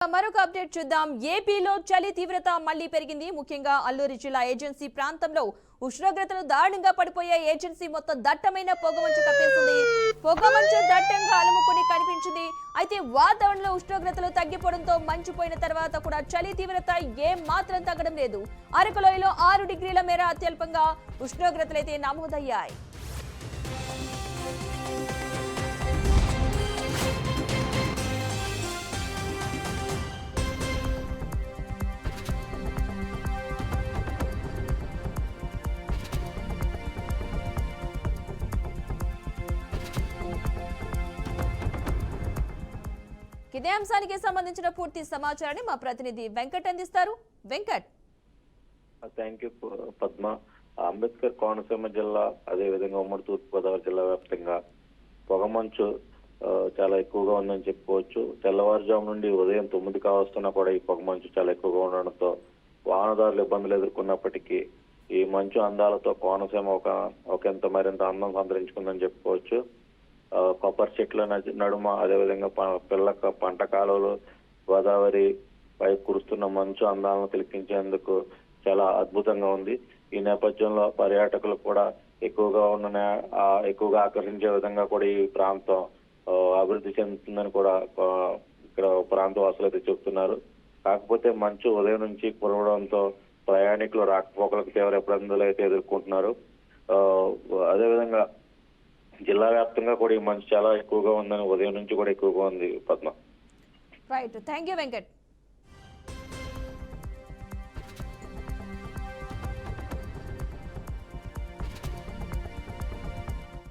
మరొక అప్డేట్ చూద్దాం. ఏపీలో చలి తీవ్రత మళ్లీ పెరిగింది. ముఖ్యంగా అల్లూరి జిల్లా ఏజెన్సీ ప్రాంతంలో ఉష్ణోగ్రతలు దారుణంగా పడిపోయే ఏజెన్సీ మొత్తం దట్టమైన పొగమంచు కప్పేసింది. పొగమంచు దట్టంగా అలుముకుని కనిపించింది. అయితే వాతావరణంలో ఉష్ణోగ్రతలు తగ్గిపోవడంతో మంచుపోయిన తర్వాత కూడా చలి తీవ్రత ఏం మాత్రం తగ్గడం లేదు. అరకులోయలో 6 డిగ్రీల మేర అత్యల్పంగా ఉష్ణోగ్రతలైతే నమోదయ్యాయి. ఇదే అంశానికి సంబంధించిన పూర్తి సమాచారాన్ని మా ప్రతినిధి వెంకట్ అందిస్తారు. వెంకట్. Thank you Padma. అంబేద్కర్ కోనసీమ జిల్లా అదేవిధంగా ఉమ్మడి తూర్పుగోదావరి జిల్లా వ్యాప్తంగా పొగమంచు చాలా ఎక్కువగా ఉందని చెప్పుకోవచ్చు. తెల్లవారుజాము నుండి ఉదయం 9 కావస్తున్నా కూడా ఈ పొగమంచు చాలా ఎక్కువగా ఉండడంతో వాహనదారులు ఇబ్బందులు ఎదుర్కొన్నప్పటికీ ఈ మంచు అందాలతో కోనసీమ ఒకంత మరింత అందం సంతరించుకుందని చెప్పుకోవచ్చు. కొబ్బరి చెట్ల నడుమ అదేవిధంగా పంట కాలువలు గోదావరి పై కురుస్తున్న మంచు అందాలను తిలకించేందుకు చాలా అద్భుతంగా ఉంది. ఈ నేపథ్యంలో పర్యాటకులు కూడా ఎక్కువగా ఆకర్షించే విధంగా కూడా ఈ ప్రాంతం అభివృద్ధి చెందుతుందని కూడా ఇక్కడ ప్రాంత వాసులు అయితే చెబుతున్నారు. కాకపోతే మంచు ఉదయం నుంచి కురవడంతో ప్రయాణికులు రాకపోకలకు తీవ్ర ఇబ్బందులు అయితే ఎదుర్కొంటున్నారు. అదేవిధంగా జిల్లా వ్యాప్తంగా కూడా ఈ మంచు చాలా ఎక్కువగా ఉందని ఉదయం నుంచి కూడా ఎక్కువగా ఉంది Padma. Right, thank you Venkat.